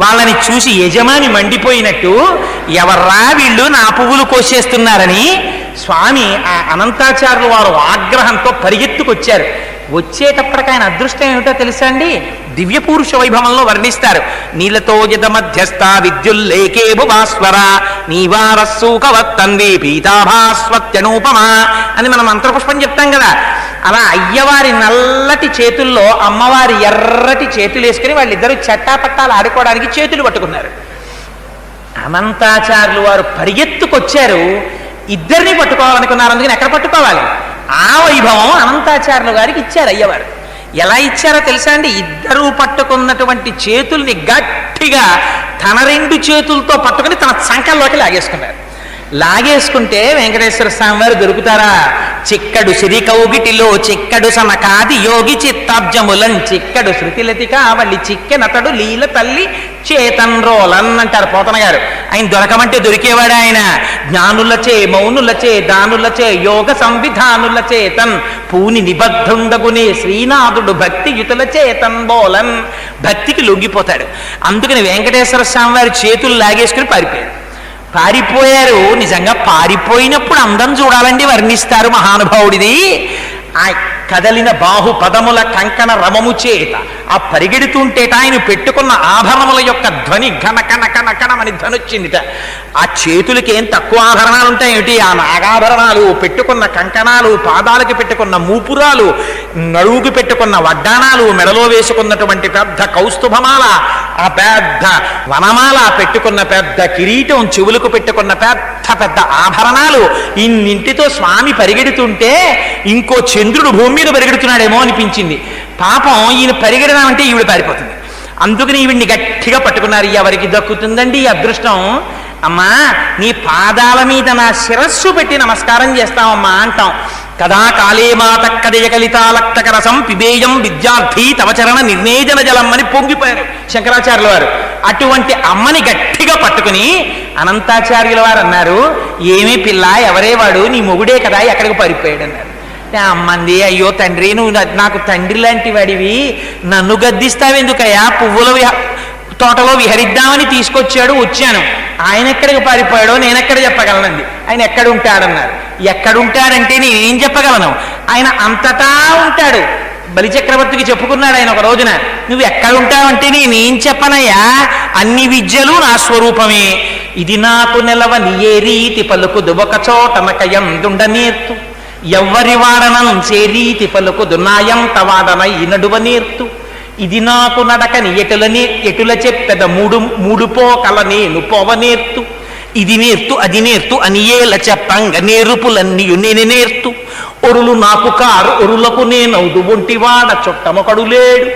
వాళ్ళని చూసి యజమాని మండిపోయినట్టు ఎవర్రా వీళ్ళు నా పువ్వులు కోసేస్తున్నారని స్వామి ఆ అనంతాచార్యులు వారు ఆగ్రహంతో పరిగెత్తుకొచ్చారు. వచ్చేటప్పటికి ఆయన అదృష్టం ఏమిటో తెలుసా అండి? దివ్య పురుష వైభవంలో వర్ణిస్తారు. నీలతో యద మధ్యస్థ విద్యుల్లేకే భువాస్వర నీవారస్సూకవత్తన్వి పీతాభాస్వత్యనూపమా అని మనం మంత్రపుష్పం చెప్తాం కదా. అలా అయ్యవారి నల్లటి చేతుల్లో అమ్మవారి ఎర్రటి చేతులు వేసుకుని వాళ్ళిద్దరూ చట్టాపట్టాలు ఆడుకోవడానికి చేతులు పట్టుకున్నారు. అనంతాచార్యులు వారు పరిగెత్తుకొచ్చారు. ఇద్దరిని పట్టుకోవాలనుకున్నారు. అందుకని ఎక్కడ పట్టుకోవాలి? ఆ వైభవం అనంతాచార్యులు గారికి ఇచ్చారు అయ్యవారు. ఎలా ఇచ్చారో తెలుసా అండి? ఇద్దరూ పట్టుకున్నటువంటి చేతుల్ని గట్టిగా తన రెండు చేతులతో పట్టుకుని తన సంకల్లోకి లాగేసుకున్నారు. లాగేసుకుంటే వెంకటేశ్వర స్వామి వారు దొరుకుతారా? చిక్కడు సిరి కౌగిటిలో చిక్కడు సనకాది యోగి చిత్తాబ్జములం చిక్కడు శృతిలతి కావలి చిక్కెనతడు లీల తల్లి చేతన్ రోలన్ అంటారు పోతన గారు. ఆయన దొరకమంటే దొరికేవాడు ఆయన. జ్ఞానులచే మౌనులచే దానులచే యోగ సంవిధానుల చేతన్ పూని నిబద్ధుండగునే శ్రీనాథుడు భక్తి యుతుల చేతన్ బోలన్. భక్తికి లొంగిపోతాడు. అందుకని వెంకటేశ్వర స్వామి వారి చేతులు లాగేసుకుని పారిపోయారు. పారిపోయారు. నిజంగా పారిపోయినప్పుడు అందం చూడాలండి, వర్ణిస్తారు మహానుభావుడిది. ఆ కదలిన బాహు పదముల కంకణ రమము చేత ఆ పరిగెడుతుంటేట ఆయన పెట్టుకున్న ఆభరణముల యొక్క ధ్వని ఘన కన కన కనమని ధ్వని వచ్చిందిట. ఆ చేతులకి ఏం తక్కువ ఆభరణాలు ఉంటాయేమిటి? ఆ నాగాభరణాలు, పెట్టుకున్న కంకణాలు, పాదాలకి పెట్టుకున్న మూపురాలు, నడువుకి పెట్టుకున్న వడ్డాణాలు, మెడలో వేసుకున్నటువంటి పెద్ద కౌస్తుభమాల, ఆ పెద్ద వనమాల, పెట్టుకున్న పెద్ద కిరీటం, చెవులకు పెట్టుకున్న పెద్ద పెద్ద ఆభరణాలు, ఇన్నింటితో స్వామి పరిగెడుతుంటే ఇంకో చంద్రుడు భూమి మీద పరిగెడుతున్నాడేమో అనిపించింది. పాపం ఈయన పరిగెడడం అంటే ఈవిడ పారిపోతుంది. అందుకని ఈవిడ్ని గట్టిగా పట్టుకున్నారు. ఎవరికి దక్కుతుందండి ఈ అదృష్టం? అమ్మా, నీ పాదాల మీద నా శిరస్సు పెట్టి నమస్కారం చేస్తామమ్మా అంటాం కదా. కాళే మాత కదయ కలితాలక్తక రసం పిబేయం విద్యార్థి తవచరణ నిర్ణేజన జలం అని పొంగిపోయారు శంకరాచార్యుల వారు. అటువంటి అమ్మని గట్టిగా పట్టుకుని అనంతాచార్యుల వారు అన్నారు, ఏమీ పిల్ల, ఎవరే వాడు? నీ మొగుడే కదా, ఎక్కడికి పారిపోయాడు అన్నారు. అమ్మంది, అయ్యో తండ్రి, నువ్వు నాకు తండ్రి లాంటి వాడివి, నన్ను గద్దిస్తావెందుకయ్యా? పువ్వుల తోటలో విహరిద్దామని తీసుకొచ్చాడు, వచ్చాను. ఆయన ఎక్కడికి పారిపోయాడో నేనెక్కడ చెప్పగలనండి. ఆయన ఎక్కడ ఉంటాడన్నారు. ఎక్కడుంటాడంటే నేనేం చెప్పగలను? ఆయన అంతటా ఉంటాడు. బలిచక్రవర్తికి చెప్పుకున్నాడు ఆయన ఒక రోజున, నువ్వు ఎక్కడ ఉంటావంటే నేనేం చెప్పనయ్యా, అన్ని విద్యలు నా స్వరూపమే. ఇది నాకు నెలవని ఏ రీతి పలుకు దుబక చోటనకయందుండ నేర్తు ఎవ్వరి వాడనం చేరీతి పలుకు దునాయం తవాడన ఈ నడువ నేర్తు ఇది నాకు నడకని ఎటుల చెప్పెద మూడు పోకల నేను పోవ నేర్తు ఇది నేర్తు అది నేర్తు అని ఏల చెప్పంగ నేర్పులన్నీయు నేనే నేర్తు ఒరులు నాకు కారు ఒరులకు నేనవుదు ఒంటివాడ చుట్టమొకడు లేడు.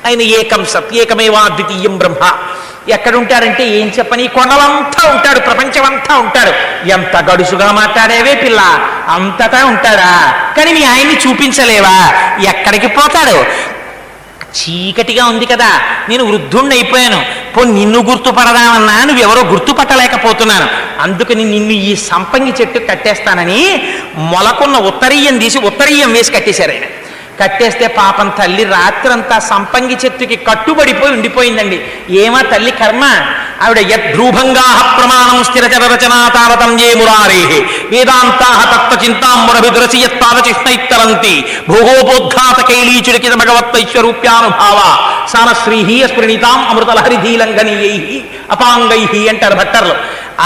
ఆయన ఏకం సత్ ఏకమేవా ద్వితీయం బ్రహ్మ. ఎక్కడుంటాడంటే ఏం చెప్పని, కొండలంతా ఉంటాడు, ప్రపంచమంతా ఉంటాడు. ఎంత గడుసుగా మాట్లాడేవే పిల్ల, అంతటా ఉంటాడా? కానీ మీ ఆయన్ని చూపించలేవా? ఎక్కడికి పోతాడు? చీకటిగా ఉంది కదా, నేను వృద్ధుణ్ణి అయిపోయాను, నిన్ను గుర్తుపడదామన్నా నువ్వెవరో గుర్తుపట్టలేకపోతున్నాను. అందుకని నిన్ను ఈ సంపంగి చెట్టు కట్టేస్తానని మొలకున్న ఉత్తరీయం తీసి ఉత్తరీయం వేసి కట్టేశారు ఆయన. కట్టేస్తే పాపం తల్లి రాత్రంతా సంపంగి చెట్టుకి కట్టుబడిపోయి ఉండిపోయిందండి. ఏమా తల్లి కర్మ? ఆవిడ యద్రూభంగా ప్రమాణం స్థిరచర రచనా తారతమ్యే మురారే వేదాంతా తత్వ చింతాంబురభిద్రసి యత్పాదచిహ్నైత్తరంతి భోగోపోద్ఘాత కైలీచుడికి భగవత్తైశ్వరూప్యానుభావ సానశ్రీహి స్ఫురణితాం అమృతలహరిధీలంఘనీయై అపాంగై అంటారు భట్టర్లు.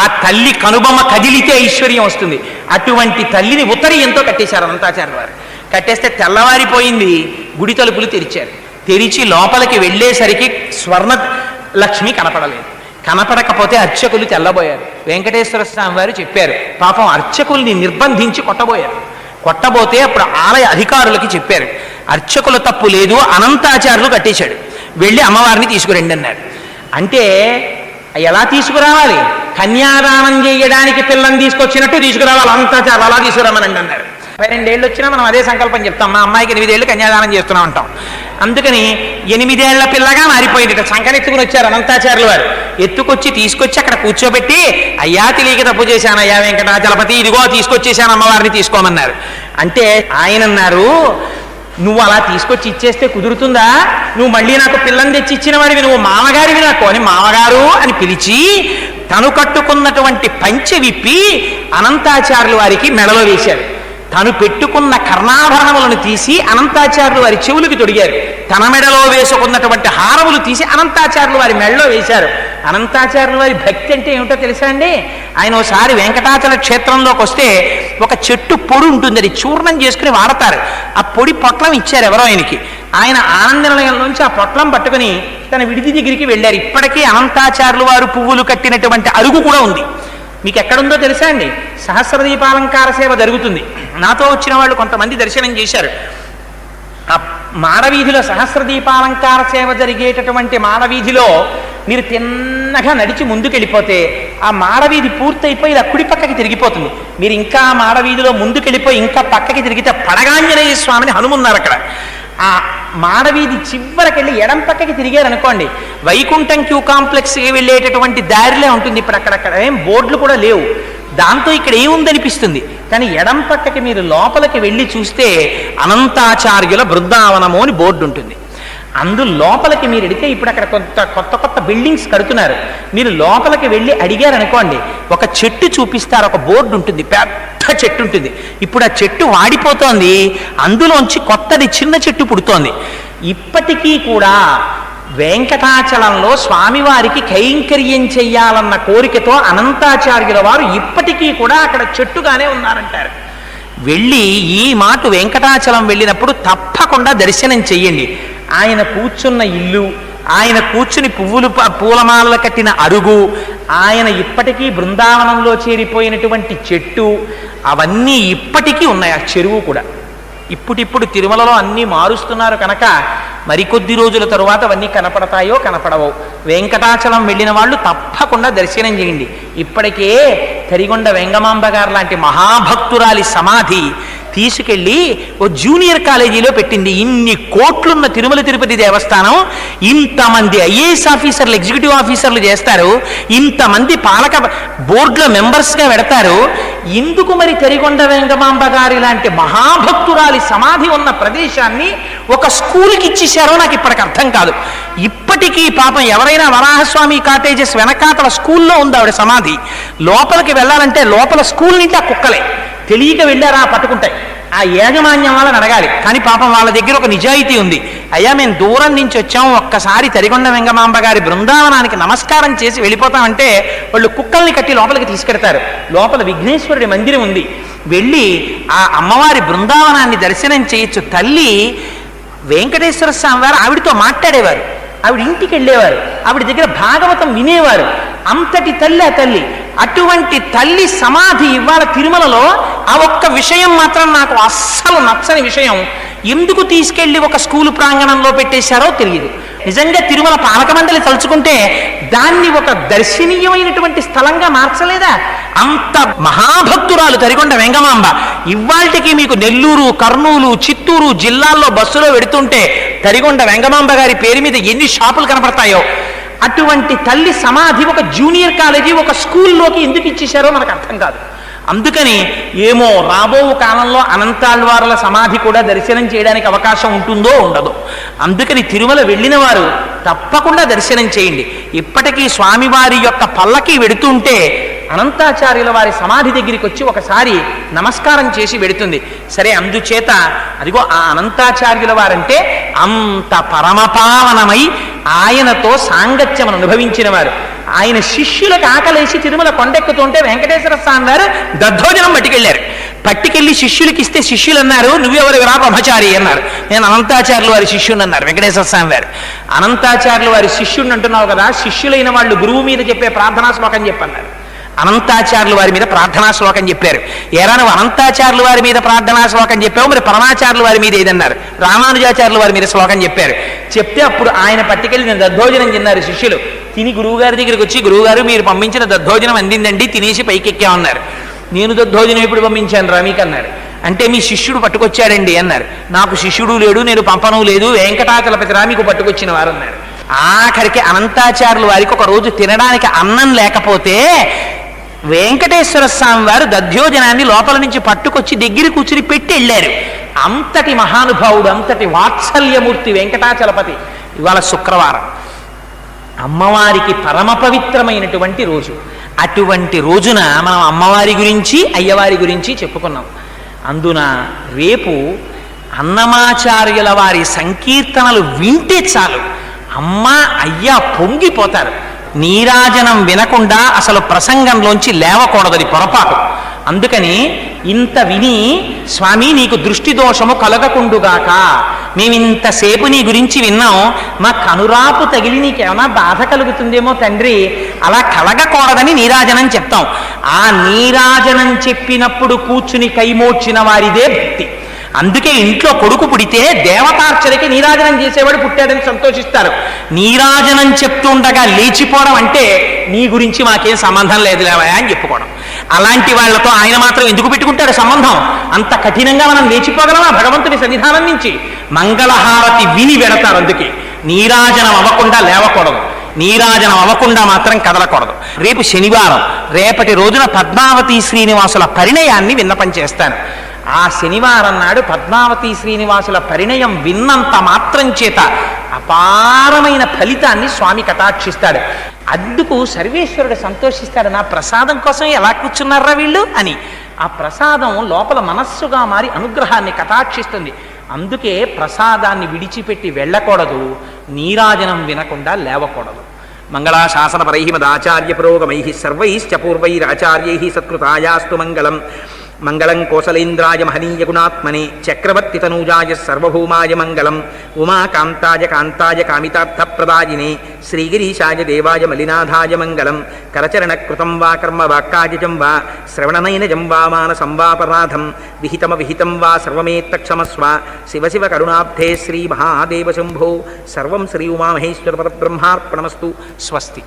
ఆ తల్లి కనుబొమ్మ కదిలితే ఐశ్వర్యం వస్తుంది. అటువంటి తల్లిని ఉత్తరీయంతో కట్టేశారు అనంతాచార్య వారు. కట్టేస్తే తెల్లవారిపోయింది. గుడి తలుపులు తెరిచారు. తెరిచి లోపలికి వెళ్ళేసరికి స్వర్ణ లక్ష్మి కనపడలేదు. కనపడకపోతే అర్చకులు తెల్లబోయారు. వెంకటేశ్వర స్వామి వారు చెప్పారు, పాపం అర్చకుల్ని నిర్బంధించి కొట్టబోయారు. కొట్టబోతే అప్పుడు ఆలయ అధికారులకి చెప్పారు, అర్చకుల తప్పు లేదు, అనంతాచార్యులు కట్టేశాడు, వెళ్ళి అమ్మవారిని తీసుకురండి అన్నారు. అంటే ఎలా తీసుకురావాలి? కన్యాదానం చేయడానికి పిల్లని తీసుకొచ్చినట్టు తీసుకురావాలి. అనంతాచార్యులు అలా తీసుకురామనండి అన్నారు. 2 ఏళ్ళు వచ్చినా మనం అదే సంకల్పం చెప్తాం, మా అమ్మాయికి 8 ఏళ్ళు కన్యాదానం చేస్తున్నాం అంటాం. అందుకని 8 ఏళ్ల పిల్లగా మారిపోయింది. సంకనెత్తుకుని వచ్చారు అనంతాచార్యుల వారు. ఎత్తుకొచ్చి తీసుకొచ్చి అక్కడ కూర్చోబెట్టి, అయ్యా తెలియక తప్పు చేశాను అయ్యా వెంకటాచలపతి, ఇదిగో తీసుకొచ్చేసాను అమ్మవారిని తీసుకోమన్నారు. అంటే ఆయన అన్నారు, నువ్వు అలా తీసుకొచ్చి ఇచ్చేస్తే కుదురుతుందా? నువ్వు మళ్ళీ నాకు పిల్లని తెచ్చి ఇచ్చిన వాడివి, నువ్వు మామగారివి నాకు అని మామగారు అని పిలిచి తను కట్టుకున్నటువంటి పంచె విప్పి అనంతాచార్యుల వారికి మెడలో వేశారు. తను పెట్టుకున్న కర్ణాభరణములను తీసి అనంతాచార్యులు వారి చెవులకి తొడిగారు. తన మెడలో వేసుకున్నటువంటి హారములు తీసి అనంతాచార్యులు వారి మెడలో వేశారు. అనంతాచార్యులు వారి భక్తి అంటే ఏమిటో తెలుసా అండి? ఆయన ఒకసారి వెంకటాచల క్షేత్రంలోకి వస్తే ఒక చెట్టు పొడి ఉంటుంది, అది చూర్ణం చేసుకుని వాడతారు. ఆ పొడి పొట్లం ఇచ్చారు ఎవరో ఆయనకి. ఆయన ఆనంద నిలయంలోంచి ఆ పొట్లం పట్టుకుని తన విడిది దగ్గరికి వెళ్ళారు. ఇప్పటికీ అనంతాచార్యులు వారు పువ్వులు కట్టినటువంటి అరుగు కూడా ఉంది. మీకు ఎక్కడుందో తెలుసా అండి? సహస్రదీపాలంకార సేవ జరుగుతుంది. నాతో వచ్చిన వాళ్ళు కొంతమంది దర్శనం చేశారు. ఆ మాడవీధిలో సహస్రదీపాలంకార సేవ జరిగేటటువంటి మాడవీధిలో మీరు తిన్నగా నడిచి ముందుకెళ్ళిపోతే ఆ మాడవీధి పూర్తయిపోయి ఇలా కుడి పక్కకి తిరిగిపోతుంది. మీరు ఇంకా మాడవీధిలో ముందుకెళ్ళిపోయి ఇంకా పక్కకి తిరిగితే పడగాంజనేయ స్వామిని హనుమన్నారు అక్కడ. ఆ మాడవీధి చివరికెళ్ళి ఎడం పక్కకి తిరిగారనుకోండి, వైకుంఠం క్యూ కాంప్లెక్స్కి వెళ్ళేటటువంటి దారిలో ఉంటుంది. ఇప్పుడు అక్కడక్కడ ఏం బోర్డులు కూడా లేవు, దాంతో ఇక్కడ ఏముందనిపిస్తుంది. కానీ ఎడం పక్కకి మీరు లోపలికి వెళ్ళి చూస్తే అనంతాచార్యుల బృందావనము అని బోర్డు ఉంటుంది. అందు లోపలికి మీరు ఎడితే ఇప్పుడు అక్కడ కొత్త కొత్త బిల్డింగ్స్ కడుతున్నారు. మీరు లోపలికి వెళ్ళి అడిగారనుకోండి, ఒక చెట్టు చూపిస్తారు, ఒక బోర్డు ఉంటుంది, పెద్ద చెట్టు ఉంటుంది. ఇప్పుడు ఆ చెట్టు వాడిపోతోంది, అందులోంచి కొత్తది చిన్న చెట్టు పుడుతోంది. ఇప్పటికీ కూడా వెంకటాచలంలో స్వామివారికి కైంకర్యం చెయ్యాలన్న కోరికతో అనంతాచార్యుల వారు ఇప్పటికీ కూడా అక్కడ చెట్టుగానే ఉన్నారంటారు. వెళ్ళి ఈ మాట వెంకటాచలం వెళ్ళినప్పుడు తప్పకుండా దర్శనం చెయ్యండి. ఆయన కూర్చున్న ఇల్లు, ఆయన కూర్చుని పూలమాలలు కట్టిన అరుగు, ఆయన ఇప్పటికీ బృందావనంలో చేరిపోయినటువంటి చెట్టు, అవన్నీ ఇప్పటికీ ఉన్నాయి. ఆ చెరువు కూడా ఇప్పుడిప్పుడు తిరుమలలో అన్నీ మారుస్తున్నారు కనుక మరికొద్ది రోజుల తరువాత అవన్నీ కనపడతాయో కనపడవో. వెంకటాచలం వెళ్ళిన వాళ్ళు తప్పకుండా దర్శనం చేయండి. ఇప్పటికే తరిగొండ వెంగమాంబ గారు లాంటి మహాభక్తురాలి సమాధి తీసుకెళ్ళి ఓ జూనియర్ కాలేజీలో పెట్టింది. ఇన్ని కోట్లున్న తిరుమల తిరుపతి దేవస్థానం ఇంతమంది ఐఏఎస్ ఆఫీసర్లు, ఎగ్జిక్యూటివ్ ఆఫీసర్లు చేస్తారు, ఇంతమంది పాలక బోర్డులో మెంబర్స్గా పెడతారు. ఎందుకు మరి తరిగొండ వెంగమాంబ గారి లాంటి మహాభక్తురాలి సమాధి ఉన్న ప్రదేశాన్ని ఒక స్కూల్కి ఇచ్చేశారో నాకు ఇప్పటికి అర్థం కాదు. ఇప్పటికీ పాపం ఎవరైనా వరాహస్వామి కాటేజెస్ వెనకాతల స్కూల్లో ఉంది ఆవిడ సమాధి. లోపలికి వెళ్ళాలంటే లోపల స్కూల్ నుంచి ఆ కుక్కలే తెలియక వెళ్ళారా పట్టుకుంటాయి. ఆ యాజమాన్యం వాళ్ళని అడగాలి. కానీ పాపం వాళ్ళ దగ్గర ఒక నిజాయితీ ఉంది. అయ్యా మేము దూరం నుంచి వచ్చాము, ఒక్కసారి తరిగొండ వెంగమాంబ గారి బృందావనానికి నమస్కారం చేసి వెళ్ళిపోతామంటే వాళ్ళు కుక్కల్ని కట్టి లోపలికి తీసుకెడతారు. లోపల విఘ్నేశ్వరుడి మందిరం ఉంది, వెళ్ళి ఆ అమ్మవారి బృందావనాన్ని దర్శనం చేయొచ్చు. తల్లి వెంకటేశ్వర స్వామి వారు ఆవిడతో మాట్లాడేవారు, ఆవిడ ఇంటికి వెళ్ళేవారు, ఆవిడ దగ్గర భాగవతం వినేవారు. అంతటి తల్లి ఆ తల్లి. అటువంటి తల్లి సమాధి ఇవాళ తిరుమలలో. ఆ ఒక్క విషయం మాత్రం నాకు అస్సలు నచ్చని విషయం, ఎందుకు తీసుకెళ్లి ఒక స్కూలు ప్రాంగణంలో పెట్టేశారో తెలియదు. నిజంగా తిరుమల పాలక మండలి తలుచుకుంటే దాన్ని ఒక దర్శనీయమైనటువంటి స్థలంగా మార్చలేదా? అంత మహాభక్తురాలు తరిగొండ వెంగమాంబ. ఇవాళకి మీకు నెల్లూరు, కర్నూలు, చిత్తూరు జిల్లాల్లో బస్సులో వెడుతుంటే తరిగొండ వెంగమాంబ గారి పేరు మీద ఎన్ని షాపులు కనపడతాయో. అటువంటి తల్లి సమాధి ఒక జూనియర్ కాలేజీ, ఒక స్కూల్లోకి ఎందుకు ఇచ్చేశారో మనకు అర్థం కాదు. అందుకని ఏమో రాబో కాలంలో అనంతాళ్వార్ల సమాధి కూడా దర్శనం చేయడానికి అవకాశం ఉంటుందో ఉండదో. అందుకని తిరుమల వెళ్ళిన వారు తప్పకుండా దర్శనం చేయండి. ఇప్పటికీ స్వామివారి యొక్క పల్లకి వెడుతుంటే అనంతాచార్యుల వారి సమాధి దగ్గరికి వచ్చి ఒకసారి నమస్కారం చేసి వెడుతుంది. సరే, అందుచేత అదిగో ఆ అనంతాచార్యుల వారంటే అంత పరమపావనమై ఆయనతో సాంగత్యమును అనుభవించిన వారు. ఆయన శిష్యులకు ఆకలేసి తిరుమల కొండెక్కుతుంటే వెంకటేశ్వర స్వామి వారు దద్దోజనం పట్టుకెళ్ళారు. పట్టుకెళ్ళి శిష్యులకి ఇస్తే శిష్యులు అన్నారు, నువ్వెవరు రా బ్రహ్మచారి అన్నారు. నేను అనంతాచార్యుల వారి శిష్యుని అన్నారు వెంకటేశ్వర స్వామి వారు. అనంతాచార్యుల వారి శిష్యుడిని అంటున్నావు కదా, శిష్యులైన వాళ్ళు గురువు మీద చెప్పే ప్రార్థనా శ్లోకం చెప్పన్నారు. అనంతాచార్యుల వారి మీద ప్రార్థనా శ్లోకం చెప్పారు. ఏరా నువ్వు అనంతాచార్యుల వారి మీద ప్రార్థనా శ్లోకం చెప్పావు, మరి పరమాచార్యుల వారి మీద ఏదన్నారు? రామానుజాచార్యుల వారి మీద శ్లోకం చెప్పారు. చెప్తే అప్పుడు ఆయన పట్టుకెళ్ళి నేను దద్దోజనం తిన్నారు శిష్యులు. తిని గురువుగారి దగ్గరికి వచ్చి, గురువుగారు మీరు పంపించిన దద్దోజనం అందిందండి, తినేసి పైకెక్కామన్నారు. నేను దద్దోజనం ఎప్పుడు పంపించాను రా మీకు అన్నారు. అంటే మీ శిష్యుడు పట్టుకొచ్చాడండి అన్నారు. నాకు శిష్యుడు లేడు, నేను పంపను లేదు, వెంకటాచలపతి రా మీకు పట్టుకొచ్చిన వారు అన్నారు. ఆఖరికి అనంతాచార్యుల వారికి ఒక రోజు తినడానికి అన్నం లేకపోతే వెంకటేశ్వర స్వామి వారు దధ్యోజనాన్ని లోపల నుంచి పట్టుకొచ్చి దగ్గర కూర్చుని పెట్టి వెళ్ళారు. అంతటి మహానుభావుడు, అంతటి వాత్సల్యమూర్తి వెంకటాచలపతి. ఇవాళ శుక్రవారం, అమ్మవారికి పరమ పవిత్రమైనటువంటి రోజు. అటువంటి రోజున మనం అమ్మవారి గురించి అయ్యవారి గురించి చెప్పుకున్నాం. అందున రేపు అన్నమాచార్యుల వారి సంకీర్తనలు వింటే చాలు అమ్మ అయ్య పొంగిపోతారు. నీరాజనం వినకుండా అసలు ప్రసంగంలోంచి లేవకూడదు, పొరపాటు. అందుకని ఇంత విని స్వామి నీకు దృష్టి దోషము కలగకుండుగాక, మేమింతసేపు నీ గురించి విన్నాం, మా కనురాపు తగిలి నీకేమైనా బాధ కలుగుతుందేమో తండ్రి, అలా కలగకూడదని నీరాజనం చెప్తాం. ఆ నీరాజనం చెప్పినప్పుడు కూర్చుని కైమోడ్చిన వారిదే భక్తి. అందుకే ఇంట్లో కొడుకు పుడితే దేవతార్చనకి నీరాజనం చేసేవాడు పుట్టాడని సంతోషిస్తారు. నీరాజనం చెప్తుండగా లేచిపోవడం అంటే నీ గురించి మాకేం సంబంధం లేదు లేవా అని చెప్పుకోవడం. అలాంటి వాళ్ళతో ఆయన మాత్రం ఎందుకు పెట్టుకుంటాడు సంబంధం? అంత కఠినంగా మనం లేచిపోగలమా భగవంతుని సన్నిధానం నుంచి? మంగళహారతి విని వెడతారు. అందుకే నీరాజనం అవ్వకుండా లేవకూడదు, నీరాజనం అవ్వకుండా మాత్రం కదలకూడదు. రేపు శనివారం, రేపటి రోజున పద్మావతి శ్రీనివాసుల పరిణయాన్ని విన్నపం చేస్తాను. ఆ శనివారం నాడు పద్మావతి శ్రీనివాసుల పరిణయం విన్నంత మాత్రం చేత అపారమైన ఫలితాన్ని స్వామి కటాక్షిస్తాడు. అందుకు సర్వేశ్వరుడు సంతోషిస్తాడు. నా ప్రసాదం కోసం ఎలా కూర్చున్నారా వీళ్ళు అని. ఆ ప్రసాదం లోపల మనస్సుగా మారి అనుగ్రహాన్ని కటాక్షిస్తుంది. అందుకే ప్రసాదాన్ని విడిచిపెట్టి వెళ్ళకూడదు, నీరాజనం వినకుండా లేవకూడదు. మంగళాశాసనపరై మదాచార్య పురోగమై సర్వైశ్చ పూర్వైరాచార్యై సత్కృతాయాస్తు మంగళం. మంగళం కోసలేంద్రాయ మహనీయ గుణాత్మనే చక్రవర్తి తనూజాయ సర్వభౌమాయ మంగళం. ఉమాకాంతాయ కాంతాయ కామితార్థప్రదాయినే శ్రీగిరీశాయ దేవాయ మలినాథాయ మంగళం. కరచరణకృతం వా కర్మ వాక్కాయజం వా శ్రవణనైనజం వా మానసం వాపరాధం విహితం వా సర్వమేత్తక్షమస్వ. శివ శివ కరుణాబ్ధే శ్రీ మహాదేవ శంభో. సర్వం శ్రీ ఉమామహేశ్వర పరబ్రహ్మార్పణమస్తు. స్వస్తి.